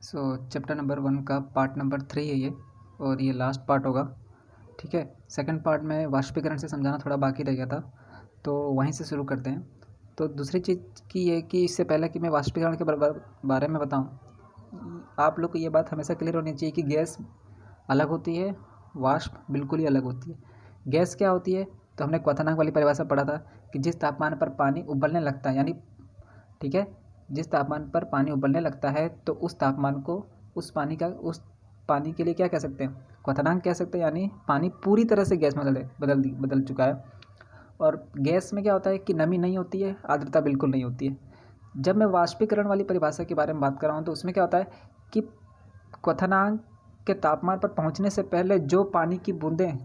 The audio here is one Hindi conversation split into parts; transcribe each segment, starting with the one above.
चैप्टर नंबर 1 का पार्ट नंबर 3 है ये, और ये लास्ट पार्ट होगा। ठीक है, सेकंड पार्ट में वाष्पीकरण से समझाना थोड़ा बाकी रह गया था, तो वहीं से शुरू करते हैं। तो दूसरी चीज़ की ये कि इससे पहले कि मैं वाष्पीकरण के बारे में बताऊं, आप लोग को ये बात हमेशा क्लियर होनी चाहिए कि गैस अलग होती है, वाष्प बिल्कुल ही अलग होती है। गैस क्या होती है, तो हमने क्वथनांक वाली परिभाषा पढ़ा था कि जिस तापमान पर पानी उबलने लगता है, यानी ठीक है, जिस तापमान पर पानी उबलने लगता है तो उस तापमान को उस पानी के लिए क्या कह सकते हैं, क्वथनांक कह सकते हैं। यानी पानी पूरी तरह से गैस में बदल चुका है। और गैस में क्या होता है कि नमी नहीं होती है, आर्द्रता बिल्कुल नहीं होती है। जब मैं वाष्पीकरण वाली परिभाषा के बारे में बात कर रहा हूँ तो उसमें क्या होता है कि क्वथनांक के तापमान पर पहुँचने से पहले जो पानी की बूंदें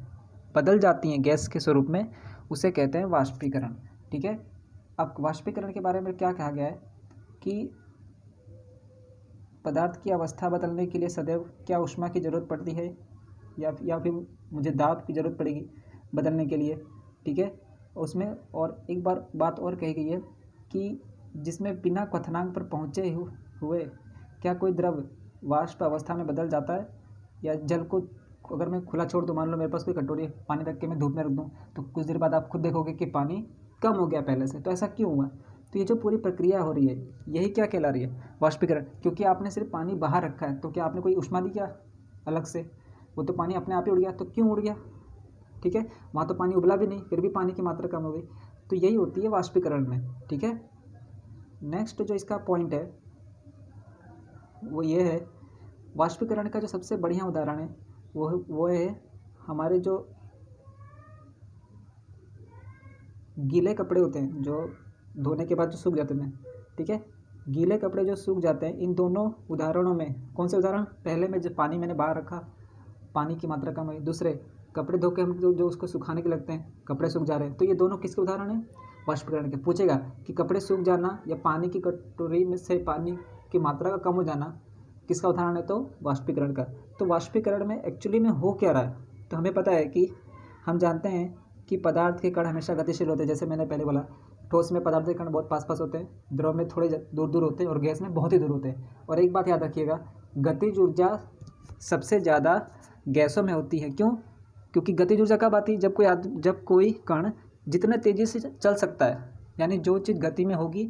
बदल जाती हैं गैस के स्वरूप में, उसे कहते हैं वाष्पीकरण। ठीक है, अब वाष्पीकरण के बारे में क्या कहा गया है कि पदार्थ की अवस्था बदलने के लिए सदैव क्या ऊष्मा की ज़रूरत पड़ती है या फिर मुझे दाब की ज़रूरत पड़ेगी बदलने के लिए। ठीक है, उसमें और एक बार बात और कही गई है कि जिसमें बिना क्वथनांक पर पहुँचे हुए क्या कोई द्रव वाष्प अवस्था में बदल जाता है, या जल को अगर मैं खुला छोड़ दूँ, मान लो मेरे पास कोई कटोरी पानी रख के मैं धूप में रख दूँ, तो कुछ देर बाद आप खुद देखोगे कि पानी कम हो गया पहले से। तो ऐसा क्यों हुआ? तो ये जो पूरी प्रक्रिया हो रही है, यही क्या कहला रही है, वाष्पीकरण। क्योंकि आपने सिर्फ पानी बाहर रखा है, तो क्या आपने कोई ऊष्मा दी क्या अलग से? वो तो पानी अपने आप ही उड़ गया। तो क्यों उड़ गया? ठीक है, वहाँ तो पानी उबला भी नहीं, फिर भी पानी की मात्रा कम हो गई। तो यही होती है वाष्पीकरण में। ठीक है, नेक्स्ट जो इसका पॉइंट है वो ये है, वाष्पीकरण का जो सबसे बढ़िया उदाहरण है वो है हमारे जो गीले कपड़े होते हैं, जो धोने के बाद जो सूख जाते हैं। ठीक है, गीले कपड़े जो सूख जाते हैं, इन दोनों उदाहरणों में कौन से उदाहरण? पहले में जब पानी मैंने बाहर रखा, पानी की मात्रा कम हुई। दूसरे, कपड़े धो के हम जो उसको सुखाने के लगते हैं, कपड़े सूख जा रहे हैं। तो ये दोनों किसके उदाहरण हैं? वाष्पीकरण के। पूछेगा कि कपड़े सूख जाना या पानी की कटोरी में से पानी की मात्रा का कम हो जाना किसका उदाहरण है? तो वाष्पीकरण का। तो वाष्पीकरण में एक्चुअली में हो क्या रहा है? तो हमें पता है कि हम जानते हैं कि पदार्थ के कण हमेशा गतिशील होते हैं। जैसे मैंने पहले बोला, ठोस में पदार्थ के कण बहुत पास पास होते हैं, द्रव में थोड़े दूर दूर होते हैं, और गैस में बहुत ही दूर होते हैं। और एक बात याद रखिएगा, गतिज ऊर्जा सबसे ज़्यादा गैसों में होती है। क्यों? क्योंकि गतिज ऊर्जा कब आती है? जब कोई कण जितने तेज़ी से चल सकता है, यानी जो चीज़ गति में होगी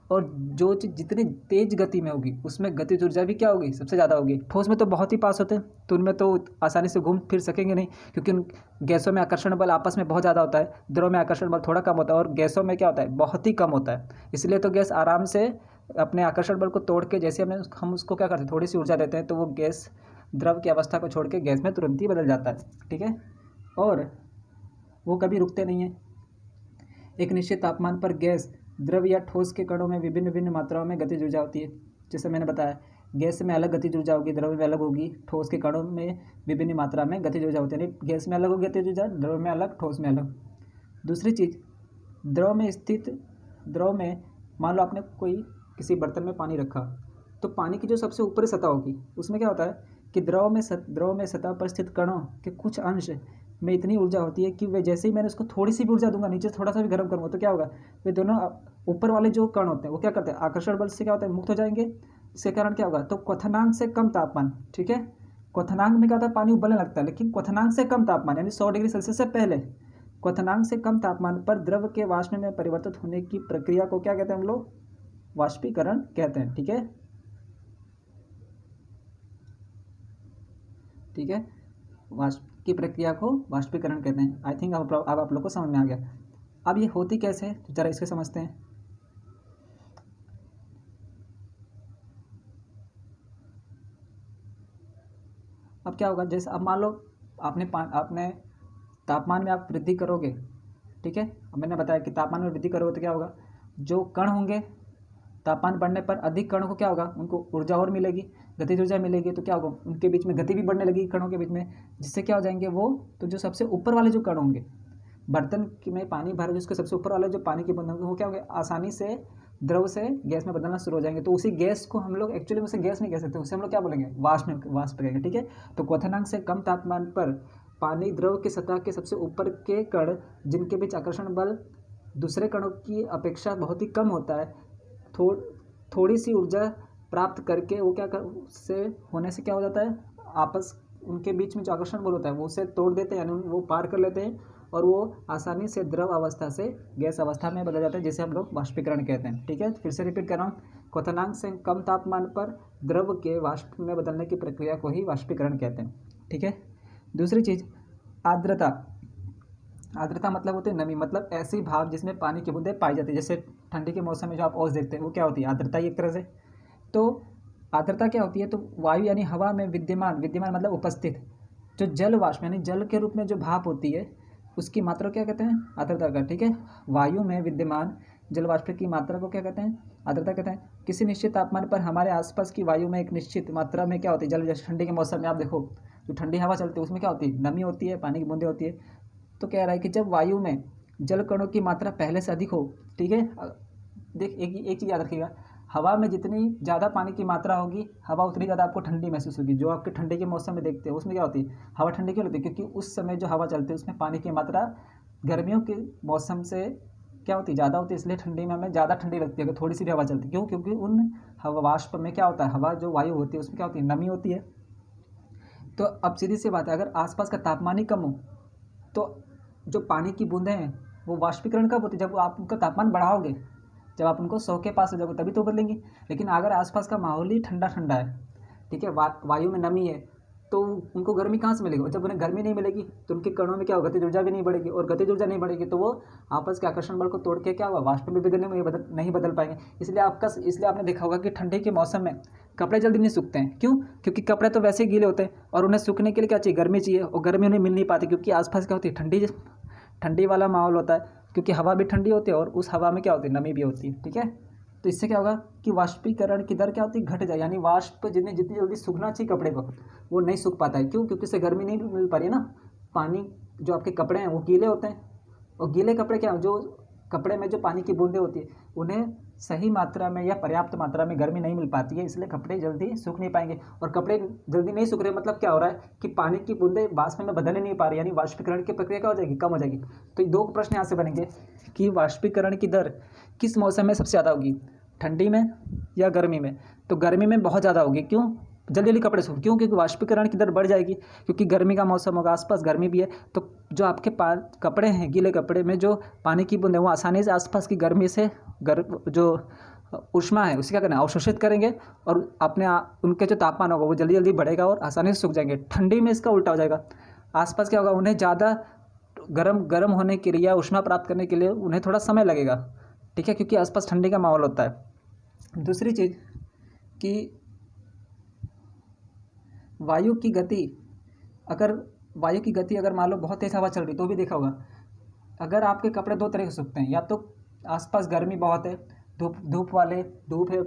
और जो चीज़ जितनी तेज़ गति में होगी उसमें गतिज ऊर्जा भी क्या होगी? सबसे ज़्यादा होगी। ठोस में तो बहुत ही पास होते हैं, तो उनमें तो आसानी से घूम फिर सकेंगे नहीं, क्योंकि उन गैसों में आकर्षण बल आपस में बहुत ज़्यादा होता है, द्रव में आकर्षण बल थोड़ा कम होता है, और गैसों में क्या होता है? बहुत ही कम होता है। इसलिए तो गैस आराम से अपने आकर्षण बल को तोड़ के, जैसे हम उसको क्या करते हैं, थोड़ी सी ऊर्जा देते हैं, तो वो गैस द्रव की अवस्था को छोड़ के गैस में तुरंत ही बदल जाता है। ठीक है, और वो कभी रुकते नहीं हैं। एक निश्चित तापमान पर गैस, द्रव या ठोस के कणों में विभिन्न विभिन्न मात्राओं में गतिज ऊर्जा होती है। जैसे मैंने बताया, गैस में अलग गतिज ऊर्जा होगी, द्रव में अलग होगी, ठोस के कणों में विभिन्न मात्रा में गतिज ऊर्जा होती है। यानी गैस में अलग होगी गतिज ऊर्जा, द्रव में अलग, ठोस में अलग। दूसरी चीज़, द्रव में मान लो आपने कोई किसी बर्तन में पानी रखा, तो पानी की जो सबसे ऊपरी सतह होगी उसमें क्या होता है कि द्रव में सतह पर स्थित कणों के कुछ अंश में इतनी ऊर्जा होती है कि वे जैसे ही मैंने उसको थोड़ी सी भी ऊर्जा दूंगा, नीचे से थोड़ा सा भी गर्म करूँगा, तो क्या होगा? वे दोनों ऊपर वाले जो कण होते हैं वो क्या करते हैं? आकर्षण बल से क्या होता है? मुक्त हो जाएंगे। इसके कारण क्या होगा? तो क्वथनांक से कम तापमान, ठीक है, क्वथनांक में क्या होता है? पानी उबलने लगता है, लेकिन क्वथनांक से कम तापमान यानी 100 डिग्री सेल्सियस से पहले, क्वथनांक से कम तापमान पर द्रव के वाष्प में परिवर्तित होने की प्रक्रिया को क्या कहते हैं हम लोग? वाष्पीकरण कहते हैं। ठीक है, ठीक है, वाष्प की प्रक्रिया को वाष्पीकरण कहते हैं। आई थिंक अब आप लोग को समझ में आ गया। अब ये होती कैसे है, तो जरा इसके समझते हैं। अब क्या होगा, जैसे अब मान लो आपने तापमान में आप वृद्धि करोगे। ठीक है, अब मैंने बताया कि तापमान में वृद्धि करोगे तो क्या होगा? जो कण होंगे, तापमान बढ़ने पर अधिक कणों को क्या होगा? उनको ऊर्जा और मिलेगी, गतिज ऊर्जा मिलेगी। तो क्या होगा? उनके बीच में गति भी बढ़ने लगेगी कणों के बीच में, जिससे क्या हो जाएंगे वो, तो जो सबसे ऊपर वाले जो कण होंगे, बर्तन में पानी भरे जिसके सबसे ऊपर वाले जो पानी की बूंद होंगे, वो क्या होंगे? आसानी से द्रव से गैस में बदलना शुरू हो जाएंगे। तो उसी गैस को हम लोग एक्चुअली उसे गैस नहीं कह सकते, उसे हम लोग क्या बोलेंगे? वाष्प कहेंगे। ठीक है, तो क्वथनांक से कम तापमान पर पानी द्रव की सतह के सबसे ऊपर के कण, जिनके बीच आकर्षण बल दूसरे कणों की अपेक्षा बहुत ही कम होता है, थोड़ी सी ऊर्जा प्राप्त करके वो क्या कर उससे होने से क्या हो जाता है, आपस उनके बीच में जो आकर्षण बल होता है वो उसे तोड़ देते हैं, यानी वो पार कर लेते हैं और वो आसानी से द्रव अवस्था से गैस अवस्था में बदल जाता है, जिसे हम लोग वाष्पीकरण कहते हैं। ठीक है, फिर से रिपीट कर रहा हूँ, क्वथनांक से कम तापमान पर द्रव के वाष्प में बदलने की प्रक्रिया को ही वाष्पीकरण कहते हैं। ठीक है, दूसरी चीज़ आर्द्रता। आर्द्रता मतलब होती है नमी, मतलब ऐसी भाप जिसमें पानी की बूंदें पाई जाती है। जैसे ठंडी के मौसम में जो आप ओस देखते हैं वो क्या होती है, आर्द्रता ही एक तरह से। तो आर्द्रता क्या होती है, तो वायु यानी हवा में विद्यमान, विद्यमान मतलब उपस्थित जो जल वाष्प यानी जल के रूप में जो भाप होती है उसकी मात्रा क्या कहते हैं, आर्द्रता का। ठीक है, वायु में विद्यमान जल वाष्प की मात्रा को क्या कहते हैं, आर्द्रता कहते हैं। किसी निश्चित तापमान पर हमारे आसपास की वायु में एक निश्चित मात्रा में क्या होती है जल, जैसे ठंडी के मौसम में आप देखो जो ठंडी हवा चलती है उसमें क्या होती है, नमी होती है, पानी की बूंदें होती है। तो कह रहा है कि जब वायु में जल कणों की मात्रा पहले से अधिक हो, ठीक है, देख एक चीज़ याद रखिएगा, हवा में जितनी ज़्यादा पानी की मात्रा होगी हवा उतनी ज़्यादा आपको ठंडी महसूस होगी। जो आपके ठंडी के मौसम में देखते हैं उसमें क्या होती है, हवा ठंडी क्यों लगती है, क्योंकि उस समय जो हवा चलती है उसमें पानी की मात्रा गर्मियों के मौसम से क्या होती है, ज़्यादा होती है, इसलिए ठंडी में हमें ज़्यादा ठंडी लगती है अगर थोड़ी सी भी हवा चलती है। क्यों, क्योंकि उन हवा वाष्प में क्या होता है, हवा जो वायु होती है उसमें क्या होती है, नमी होती है। तो अब सीधी सी बात है, अगर आसपास का तापमान ही कम हो तो जो पानी की बूंदें हैं वो वाष्पीकरण कब होती है, जब आप उनका तापमान बढ़ाओगे, जब आप उनको 100 के पास हो जाओगे तभी तो बदलेंगी। लेकिन अगर आसपास का माहौल ही ठंडा ठंडा है, ठीक है, वायु में नमी है, तो उनको गर्मी कहाँ से मिलेगी, और जब उन्हें गर्मी नहीं मिलेगी तो उनके कणों में क्या होगा, गतिज ऊर्जा भी नहीं बढ़ेगी, और गतिज ऊर्जा नहीं बढ़ेगी तो वो आपस के आकर्षण बल को तोड़ के क्या होगा, वाष्प में बदलने में नहीं बदल पाएंगे। इसलिए आपने देखा होगा कि ठंडी के मौसम में कपड़े जल्दी नहीं सूखते हैं। क्यों, क्योंकि कपड़े तो वैसे ही गीले होते हैं और उन्हें सूखने के लिए क्या चाहिए, गर्मी चाहिए, और गर्मी उन्हें मिल नहीं पाती क्योंकि आसपास क्या होती है, ठंडी वाला माहौल होता है, क्योंकि हवा भी ठंडी होती है और उस हवा में क्या होती है, नमी भी होती है। ठीक है, तो इससे क्या होगा कि वाष्पीकरण की दर क्या होती है, घट जाए, यानी वाष्प जितनी जल्दी सूखना चाहिए कपड़े को वो नहीं सूख पाता है। क्यों, क्योंकि इससे गर्मी नहीं मिल पा रही है ना। पानी जो आपके कपड़े हैं वो गीले होते हैं, और गीले कपड़े क्या, जो कपड़े में जो पानी की बूंदें होती है उन्हें सही मात्रा में या पर्याप्त मात्रा में गर्मी नहीं मिल पाती है, इसलिए कपड़े जल्दी सूख नहीं पाएंगे। और कपड़े जल्दी नहीं सूख रहे मतलब क्या हो रहा है कि पानी की बूंदें वाष्प में बदल नहीं पा रही, यानी वाष्पीकरण की प्रक्रिया क्या हो जाएगी, कम हो जाएगी। तो ये दो प्रश्न यहाँ से बनेंगे कि वाष्पीकरण की दर किस मौसम में सबसे ज़्यादा होगी, ठंडी में या गर्मी में। तो गर्मी में बहुत ज़्यादा होगी। क्यों, जल्दी जल्दी कपड़े सूख, क्यों, क्योंकि वाष्पीकरण की दर बढ़ जाएगी, क्योंकि गर्मी का मौसम होगा, आसपास गर्मी भी है, तो जो आपके पास कपड़े हैं गीले कपड़े में जो पानी की बूंदें वो आसानी से आसपास की गर्मी से जो ऊष्मा है उसे क्या करना, अवशोषित करेंगे, और उनके जो तापमान होगा वो जल्दी जल्दी बढ़ेगा और आसानी से सूख जाएंगे। ठंडी में इसका उल्टा हो जाएगा, आसपास क्या होगा, उन्हें ज़्यादा गर्म होने के लिए या ऊष्मा प्राप्त करने के लिए उन्हें थोड़ा समय लगेगा। ठीक है, क्योंकि आसपास ठंडी का माहौल होता है। दूसरी चीज़ कि वायु की गति अगर मान लो बहुत तेज़ हवा चल रही तो भी देखा होगा, अगर आपके कपड़े दो तरह से सूखते हैं, या तो आसपास गर्मी बहुत है, धूप है,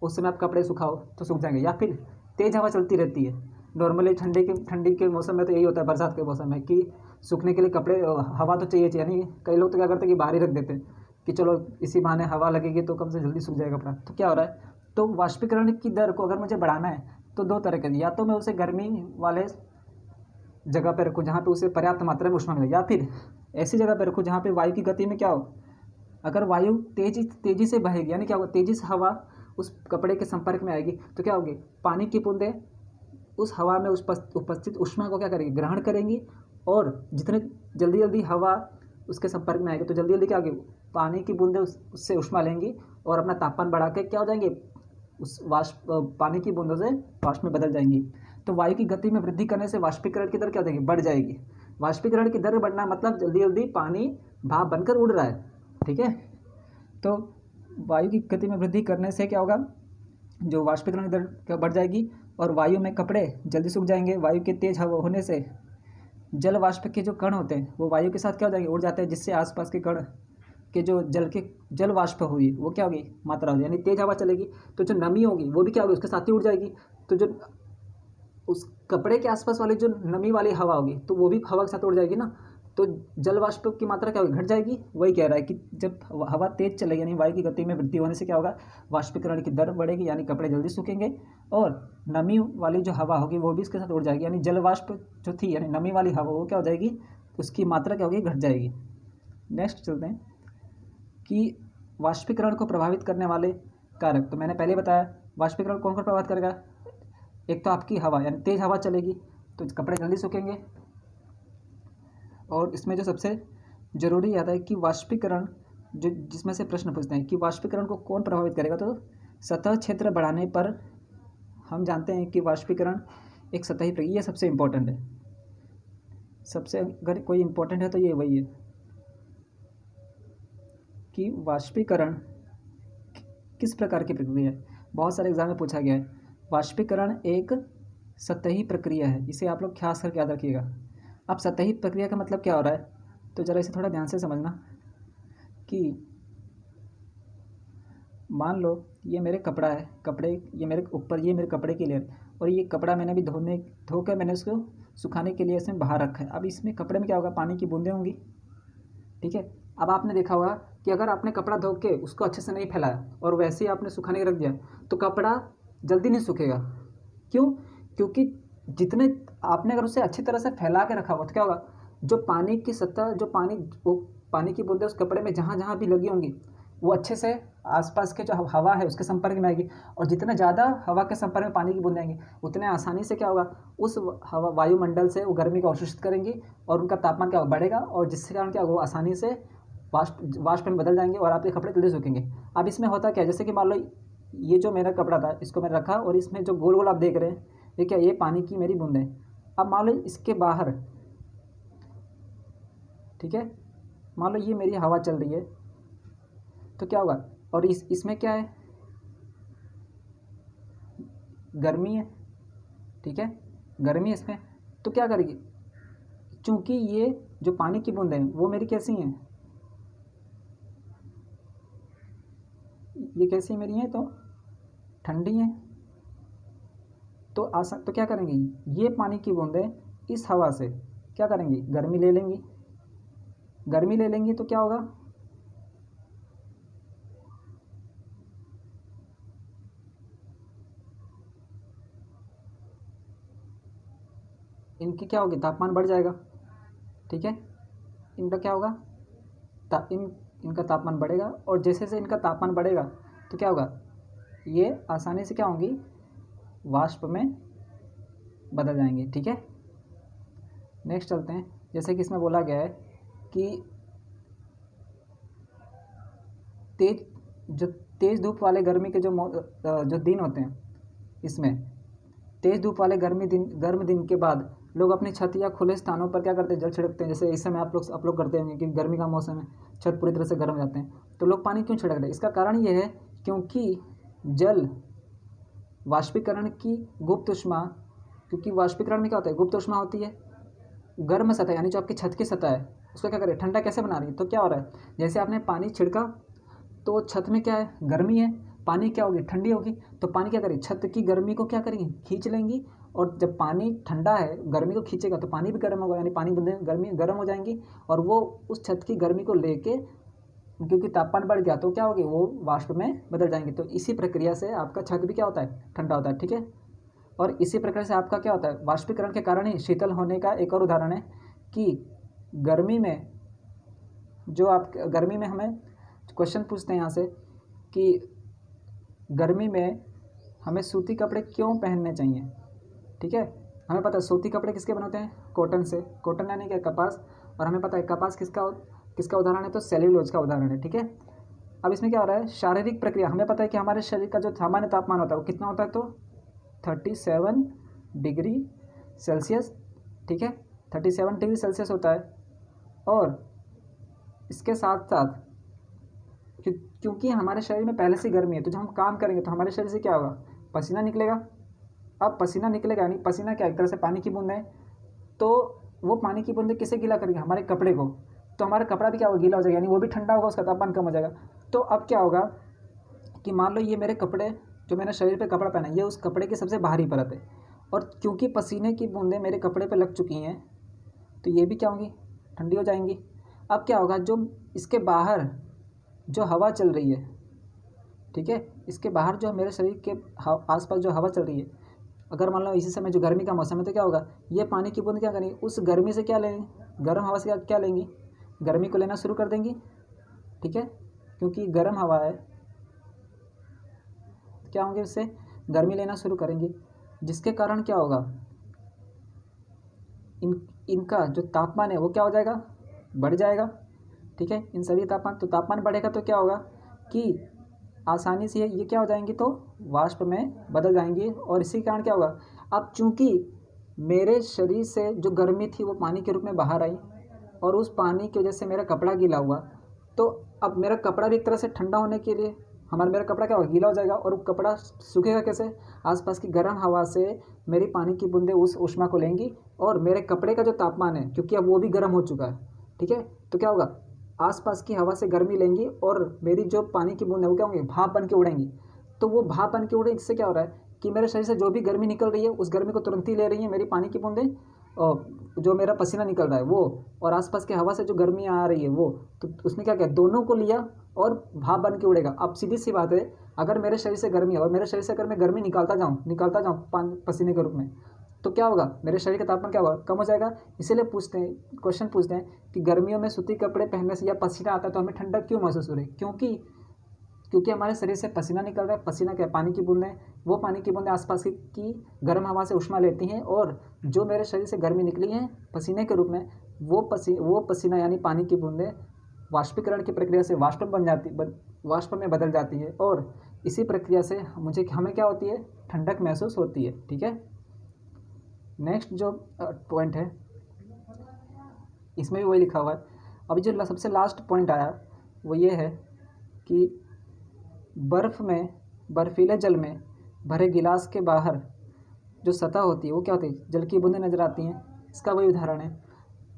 उस समय आप कपड़े सुखाओ तो सूख जाएंगे, या फिर तेज़ हवा चलती रहती है। नॉर्मली ठंडी के मौसम में तो यही होता है, बरसात के मौसम में, कि सूखने के लिए कपड़े हवा तो चाहिए, यानी कई लोग तो क्या करते हैं कि बाहर ही रख देते हैं कि चलो इसी बहाने हवा लगेगी तो कम से जल्दी सूख जाएगा कपड़ा। तो क्या हो रहा है, तो वाष्पीकरण की दर को अगर मुझे बढ़ाना है तो दो तरह के, या तो मैं उसे गर्मी वाले जगह पर रखूँ जहाँ पे उसे पर्याप्त मात्रा में ऊष्मा मिले, या फिर ऐसी जगह पर रखूँ जहाँ पे वायु की गति में क्या हो, अगर वायु तेज़ी से बहेगी, यानी क्या होगा, तेज़ी से हवा उस कपड़े के संपर्क में आएगी तो क्या होगी, पानी की बूंदें उस हवा में उपस्थित ऊष्मा को क्या करेगी, ग्रहण करेंगी, और जितने जल्दी जल्दी हवा उसके संपर्क में आएगी तो जल्दी जल्दी क्या होगी, पानी की बूंदें उससे ऊष्मा लेंगी और अपना तापमान बढ़ा के क्या हो जाएंगे, उस पानी की बूंदों से वाष्प में बदल जाएंगी। तो वायु की गति में वृद्धि करने से वाष्पीकरण की दर क्या हो जाएगी, बढ़ जाएगी। वाष्पीकरण की दर बढ़ना मतलब जल्दी जल्दी पानी भाप बनकर उड़ रहा है। ठीक है, तो वायु की गति में वृद्धि करने से क्या होगा, जो वाष्पीकरण की दर बढ़ जाएगी और वायु में कपड़े जल्दी सूख जाएंगे। वायु के तेज हवा होने से जल वाष्प के जो कण होते हैं वो वायु के साथ क्या हो जाएंगे, उड़ जाते हैं, जिससे आसपास के कण के जो जल वाष्प हुई वो क्या होगी, मात्रा होगी, यानी तेज हवा चलेगी तो जो नमी होगी वो भी क्या होगी, उसके साथ ही उड़ जाएगी। तो जो उस कपड़े के आसपास वाली जो नमी वाली हवा होगी तो वो भी हवा के साथ उड़ जाएगी ना, तो जल वाष्प की मात्रा क्या होगी, घट जाएगी। वही कह रहा है कि जब हवा तेज चलेगी यानी वायु की गति में वृद्धि होने से क्या होगा, वाष्पीकरण की दर बढ़ेगी, यानी कपड़े जल्दी सूखेंगे, और नमी वाली जो हवा होगी वो भी इसके साथ उड़ जाएगी, यानी जल वाष्प जो थी यानी नमी वाली हवा वो क्या हो जाएगी, उसकी मात्रा क्या होगी, घट जाएगी। नेक्स्ट चलते हैं कि वाष्पीकरण को प्रभावित करने वाले कारक, तो मैंने पहले बताया वाष्पीकरण कौन कौन प्रभावित करेगा? एक तो आपकी हवा, यानी तेज़ हवा चलेगी तो कपड़े जल्दी सूखेंगे। और इसमें जो सबसे ज़रूरी आता है कि वाष्पीकरण, जो जिसमें से प्रश्न पूछते हैं कि वाष्पीकरण को कौन प्रभावित करेगा, तो सतह क्षेत्र बढ़ाने पर हम जानते हैं कि वाष्पीकरण एक सतही प्रक्रिया, ये सबसे इम्पोर्टेंट है। सबसे अगर कोई इम्पोर्टेंट है तो ये वही है कि वाष्पीकरण किस प्रकार की प्रक्रिया है। बहुत सारे एग्जाम में पूछा गया है। वाष्पीकरण एक सतही प्रक्रिया है, इसे आप लोग खास करके याद रखिएगा। अब सतही प्रक्रिया का मतलब क्या हो रहा है, तो ज़रा इसे थोड़ा ध्यान से समझना कि मान लो ये मेरे कपड़ा है, कपड़े ये मेरे ऊपर, ये मेरे कपड़े की लेयर, और ये कपड़ा मैंने अभी धोकर मैंने उसको सुखाने के लिए इसमें बाहर रखा है। अब इसमें कपड़े में क्या होगा, पानी की बूंदें होंगी, ठीक है। अब आपने देखा होगा कि अगर आपने कपड़ा धो के उसको अच्छे से नहीं फैलाया और वैसे ही आपने सुखाने रख दिया तो कपड़ा जल्दी नहीं सूखेगा। क्यों? क्योंकि जितने आपने अगर उसे अच्छी तरह से फैला के रखा होगा तो क्या होगा, जो पानी की सतह, वो पानी की बूंदें उस कपड़े में जहाँ जहाँ भी लगी होंगी वो अच्छे से आसपास के जो हवा है उसके संपर्क में आएगी, और जितना ज़्यादा हवा के संपर्क में पानी की बूंदें आएंगी उतने आसानी से क्या होगा, उस हवा वायुमंडल से वो गर्मी को अवशोषित करेंगी और उनका तापमान क्या बढ़ेगा, और जिसके कारण क्या होगा, वो आसानी से वाष्प में बदल जाएंगे और आपके कपड़े जल्दी सूखेंगे। अब इसमें होता क्या है, जैसे कि मान लो ये जो मेरा कपड़ा था इसको मैंने रखा और इसमें जो गोल गोल आप देख रहे हैं ये क्या, ये पानी की मेरी बूंदें। अब मान लो इसके बाहर, ठीक है, मान लो ये मेरी हवा चल रही है तो क्या होगा, और इसमें क्या है, गर्मी है, ठीक है, गर्मी है इसमें, तो क्या करेगी, चूंकि ये जो पानी की बूंदें हैं वो मेरी कैसी हैं, ये कैसी मेरी हैं, तो ठंडी हैं, तो क्या करेंगी, ये पानी की बूंदें इस हवा से क्या करेंगी, गर्मी ले लेंगी। गर्मी ले लेंगी तो क्या होगा, इनकी क्या होगी, तापमान बढ़ जाएगा, ठीक है, इनका क्या होगा, इनका तापमान बढ़ेगा, और जैसे जैसे इनका तापमान बढ़ेगा तो क्या होगा, ये आसानी से क्या होंगी, वाष्प में बदल जाएंगे, ठीक है। नेक्स्ट चलते हैं, जैसे कि इसमें बोला गया है कि तेज धूप वाले गर्मी के जो दिन होते हैं, इसमें तेज धूप वाले गर्म दिन के बाद लोग अपनी छत या खुले स्थानों पर क्या करते हैं, जल छिड़कते हैं। जैसे इस समय आप लोग करते होंगे कि गर्मी का मौसम है, छत पूरी तरह से गर्म हो जाते हैं, तो लोग पानी क्यों छिड़क रहे हैं, इसका कारण ये है क्योंकि जल वाष्पीकरण की गुप्त ऊष्मा, क्योंकि वाष्पीकरण में क्या होता है, गुप्त ऊष्मा होती है, गर्म सतह यानी जो आपकी छत की सतह है उसको क्या करे, ठंडा कैसे बना रही है, तो क्या हो रहा है, जैसे आपने पानी छिड़का तो छत में क्या है, गर्मी है, पानी क्या होगी, ठंडी होगी, तो पानी क्या करेगी, छत की गर्मी को क्या करेंगी, खींच लेंगी, और जब पानी ठंडा है गर्मी को खींचेगा तो पानी भी गर्म होगा, यानी पानी बूंदें गर्मी गर्म हो जाएंगी, और वो उस छत की गर्मी को लेके, क्योंकि तापमान बढ़ गया तो क्या होगी, वो वाष्प में बदल जाएंगे। तो इसी प्रक्रिया से आपका छत भी क्या होता है, ठंडा होता है, ठीक है। और इसी प्रक्रिया से आपका क्या होता है, वाष्पीकरण के कारण ही शीतल होने का एक और उदाहरण है कि गर्मी में हमें क्वेश्चन पूछते हैं यहाँ से कि गर्मी में हमें सूती कपड़े क्यों पहनने चाहिए, ठीक है। हमें पता है सूती कपड़े किसके बनते हैं, कॉटन से, कॉटन यानी क्या, कपास, और हमें पता है कपास किसका उदाहरण है, तो सेल्यूलोज का उदाहरण है, ठीक है। अब इसमें क्या हो रहा है, शारीरिक प्रक्रिया, हमें पता है कि हमारे शरीर का जो सामान्य तापमान होता है वो कितना होता है, तो 37 डिग्री सेल्सियस, ठीक है, 37 डिग्री सेल्सियस होता है। और इसके साथ साथ क्योंकि हमारे शरीर में पहले से गर्मी है तो जब हम काम करेंगे तो हमारे शरीर से क्या होगा, पसीना निकलेगा। अब पसीना निकलेगा यानी पसीना क्या, एक तरह से पानी की बूंद है, तो वो पानी की बूंदें किसे गीला करेंगे, हमारे कपड़े को, तो हमारा कपड़ा भी क्या होगा, गीला हो जाएगा, यानी वो भी ठंडा होगा, उसका तापमान कम हो जाएगा। तो अब क्या होगा कि मान लो ये मेरे कपड़े, जो मैंने शरीर पे कपड़ा पहना है, ये उस कपड़े की सबसे बाहरी परत है, और क्योंकि पसीने की बूंदें मेरे कपड़े पे लग चुकी हैं तो ये भी क्या होंगी, ठंडी हो जाएंगी। अब क्या होगा, जो इसके बाहर जो हवा चल रही है, ठीक है, इसके बाहर जो मेरे शरीर के आसपास जो हवा चल रही है, अगर मान लो इसी समय जो गर्मी का मौसम है तो क्या होगा, ये पानी की बूंद क्या करेंगी, उस गर्मी से क्या लेंगी, गर्म हवा से क्या लेंगी, गर्मी को लेना शुरू कर देंगी, ठीक है, क्योंकि गर्म हवा है, क्या होंगे उससे, गर्मी लेना शुरू करेंगी, जिसके कारण क्या होगा, इनका जो तापमान है वो क्या हो जाएगा, बढ़ जाएगा। ठीक है, इन सभी तापमान बढ़ेगा तो क्या होगा कि आसानी से ये क्या हो जाएंगी, तो वाष्प में बदल जाएंगी। और इसी कारण क्या होगा, अब चूंकि मेरे शरीर से जो गर्मी थी वो पानी के रूप में बाहर आई और उस पानी की वजह से मेरा कपड़ा गीला हुआ, तो अब मेरा कपड़ा भी एक तरह से ठंडा होने के लिए मेरा कपड़ा क्या होगा, गीला हो जाएगा। और वो कपड़ा सूखेगा कैसे, आसपास की गर्म हवा से मेरी पानी की बूंदें उस ऊष्मा को लेंगी और मेरे कपड़े का जो तापमान है, क्योंकि अब वो भी गर्म हो चुका है, ठीक है, तो क्या होगा, आसपास की हवा से गर्मी लेंगी और मेरी जो पानी की बूंद है वो क्या होंगी, भाप बन के उड़ेंगी। तो वो भाप बन के उड़े, इससे क्या हो रहा है कि मेरे शरीर से जो भी गर्मी निकल रही है उस गर्मी को तुरंत ही ले रही है मेरी पानी की बूंदें, और जो मेरा पसीना निकल रहा है वो, और आसपास की हवा से जो गर्मी आ रही है वो, तो उसने क्या किया, दोनों को लिया और भाप बन के उड़ेगा। अब सीधी सी बात है, अगर मेरे शरीर से गर्मी है और मेरे शरीर से अगर मैं गर्मी निकालता जाऊँ पसीने के रूप में, तो क्या होगा, मेरे शरीर का तापमान क्या होगा, कम हो जाएगा। इसीलिए क्वेश्चन पूछते हैं कि गर्मियों में सूती कपड़े पहनने से या पसीना आता है तो हमें ठंडक क्यों महसूस हो रही है, क्योंकि हमारे शरीर से पसीना निकल रहा है। पसीना क्या, पानी की बूंदें, वो पानी की बूंदें आसपास की गर्म हवा से ऊष्मा लेती हैं और जो मेरे शरीर से गर्मी निकली है पसीने के रूप में, वो पसीना यानी पानी की बूंदें वाष्पीकरण की प्रक्रिया से वाष्प में बदल जाती है और इसी प्रक्रिया से हमें क्या होती है, ठंडक महसूस होती है। ठीक है, नेक्स्ट जो पॉइंट है इसमें भी वही लिखा हुआ है। अभी जो सबसे लास्ट पॉइंट आया वो ये है कि बर्फीले जल में भरे गिलास के बाहर जो सतह होती है वो क्या होती है, जल की बूंदें नजर आती हैं। इसका वही उदाहरण है,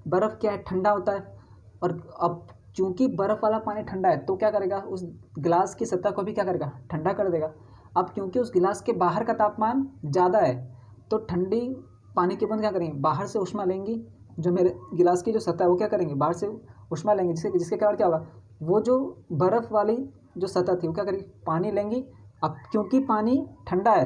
बर्फ़ क्या है, ठंडा होता है, और अब चूंकि बर्फ़ वाला पानी ठंडा है तो क्या करेगा, उस गिलास की सतह को भी क्या करेगा, ठंडा कर देगा। अब क्योंकि उस गिलास के बाहर का तापमान ज़्यादा है तो ठंडी पानी की बूंद क्या करेंगी, बाहर से ऊष्मा लेंगी, जो मेरे गिलास की जो सतह है वो क्या करेंगे, बाहर से ऊष्मा लेंगे, जिसके कारण क्या होगा, वो जो बर्फ़ वाली जो सतह थी वो क्या करेगी, पानी लेंगी। अब क्योंकि पानी ठंडा है,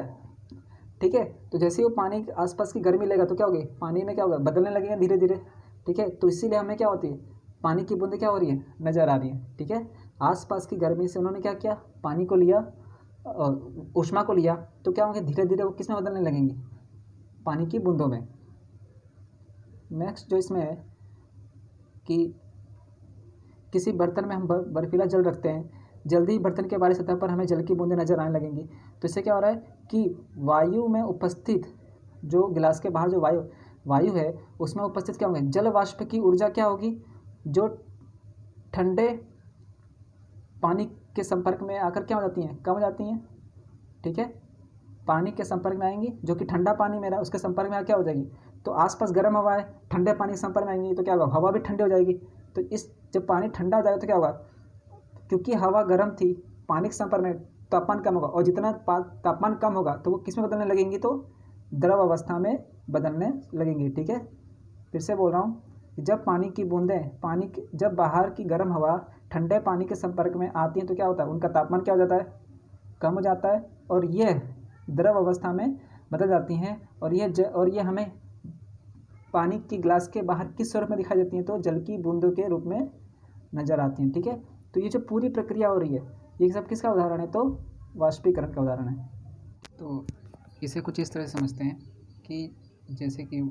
ठीक है, तो जैसे ही वो पानी आसपास की गर्मी लेगा तो क्या होगी, पानी में क्या होगा, बदलने लगेगा धीरे धीरे। ठीक है, तो इसीलिए हमें क्या होती है, पानी की बूंदें क्या हो रही है, नज़र आ रही है। ठीक है, आसपास की गर्मी से उन्होंने क्या किया, पानी को लिया, ऊष्मा को लिया, तो क्या होंगे, धीरे धीरे वो किस में बदलने लगेंगी, पानी की बूंदों में। नेक्स्ट जो इसमें है कि किसी बर्तन में हम बर्फीला जल रखते हैं, जल्दी ही बर्तन के बाहरी सतह पर हमें जल की बूंदें नजर आने लगेंगी। तो इससे क्या हो रहा है कि वायु में उपस्थित जो गिलास के बाहर जो वायु है उसमें उपस्थित क्या होंगे, जल वाष्प की ऊर्जा क्या होगी, जो ठंडे पानी के संपर्क में आकर क्या हो जाती हैं, कम हो जाती हैं। ठीक है, पानी के संपर्क में आएंगी, जो कि ठंडा पानी मेरा उसके संपर्क में क्या हो जाएगी, तो आसपास गर्म हवा है, ठंडे पानी के संपर्क में आएंगी तो क्या होगा, हवा भी ठंडी हो जाएगी। तो जब पानी ठंडा हो जाएगा तो क्या होगा, क्योंकि हवा गर्म थी, पानी के संपर्क में तापमान कम होगा, और जितना तापमान कम होगा तो वो किस में बदलने लगेंगी, तो द्रव अवस्था में बदलने लगेंगी। ठीक है, फिर से बोल रहा हूँ, जब पानी की बूंदें जब बाहर की गर्म हवा ठंडे पानी के संपर्क में आती हैं तो क्या होता है, उनका तापमान क्या हो जाता है, कम हो जाता है, और यह द्रव अवस्था में बदल जाती हैं, और ये हमें पानी की गिलास के बाहर किस स्वरूप में दिखाई देती हैं, तो जल की बूंदों के रूप में नजर आती हैं। ठीक है, तो ये जो पूरी प्रक्रिया हो रही है ये सब किसका उदाहरण है, तो वाष्पीकरण का उदाहरण है। तो इसे कुछ इस तरह समझते हैं कि जैसे कि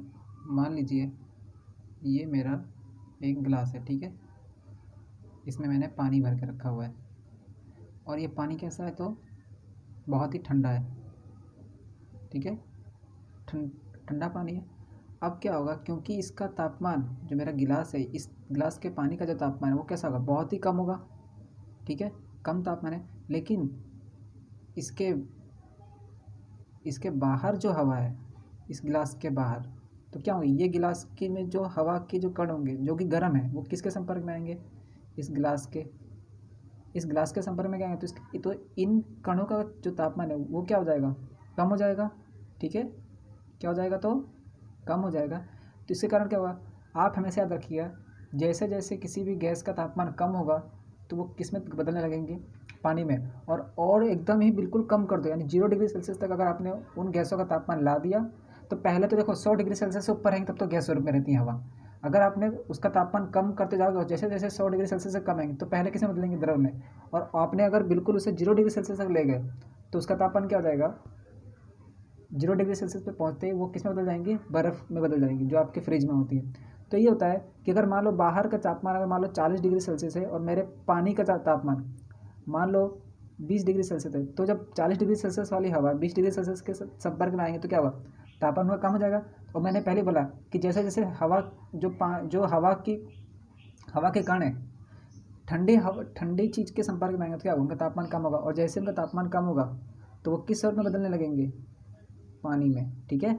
मान लीजिए ये मेरा एक गिलास है, ठीक है, इसमें मैंने पानी भर के रखा हुआ है और ये पानी कैसा है, तो बहुत ही ठंडा है। ठीक है, ठंडा पानी है। अब क्या होगा, क्योंकि इसका तापमान जो मेरा गिलास है, इस गिलास के पानी का जो तापमान है वो कैसा होगा, बहुत ही कम होगा। ठीक है, कम तापमान है, लेकिन इसके बाहर जो हवा है, इस गिलास के बाहर, तो क्या होगी, ये गिलास की में जो हवा के जो कण होंगे जो कि गर्म है वो किसके संपर्क में आएंगे, इस गिलास के संपर्क में क्या आएंगे, तो इन कणों का जो तापमान है वो क्या हो जाएगा, कम हो जाएगा। ठीक है, क्या हो जाएगा, तो कम हो जाएगा। तो इसके कारण क्या होगा, आप हमेशा याद रखिएगा, जैसे जैसे किसी भी गैस का तापमान कम होगा तो वो किस में बदलने लगेंगे, पानी में। और एकदम ही बिल्कुल कम कर दो, यानी 0 डिग्री सेल्सियस तक अगर आपने उन गैसों का तापमान ला दिया तो पहले तो देखो 100 डिग्री सेल्सियस से ऊपर रहेंगे तब तो गैस स्वरूप में रहती है हवा। अगर आपने उसका तापमान कम करते जाओगे और जैसे जैसे 100 डिग्री सेल्सियस से कम आएंगे तो पहले किस में बदलेंगे, द्रव में। और आपने अगर बिल्कुल उसे 0 डिग्री सेल्सियस तक ले गए तो उसका तापमान क्या हो जाएगा, 0 डिग्री सेल्सियस पे पहुँचते ही वो किस में बदल जाएंगी, बर्फ़ में बदल जाएंगी, जो आपके फ्रिज में होती है। तो ये होता है कि अगर मान लो बाहर का तापमान अगर मान लो 40 डिग्री सेल्सियस है और मेरे पानी का तापमान मान लो 20 डिग्री सेल्सियस है, तो जब 40 डिग्री सेल्सियस वाली हवा 20 डिग्री सेल्सियस के संपर्क में आएंगे तो क्या होगा, तापमान हुआ कम हो जाएगा। और मैंने पहले बोला कि जैसे जैसे हवा जो हवा के कण है ठंडी चीज़ के संपर्क में आएंगे तो क्या होगा, उनका तापमान कम होगा, और जैसे उनका तापमान कम होगा तो वो किस स्वरूप में बदलने लगेंगे, पानी में। ठीक है,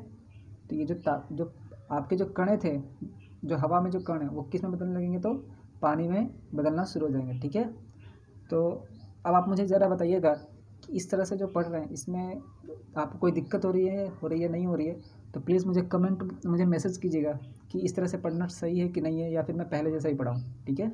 तो ये जो आपके जो कण थे, जो हवा में जो कण है वो किस में बदलने लगेंगे, तो पानी में बदलना शुरू हो जाएंगे। ठीक है, तो अब आप मुझे ज़रा बताइएगा कि इस तरह से जो पढ़ रहे हैं इसमें आपको कोई दिक्कत हो रही है नहीं हो रही है, तो प्लीज़ मुझे मैसेज कीजिएगा कि इस तरह से पढ़ना सही है कि नहीं है, या फिर मैं पहले जैसा ही पढ़ाऊँ। ठीक है।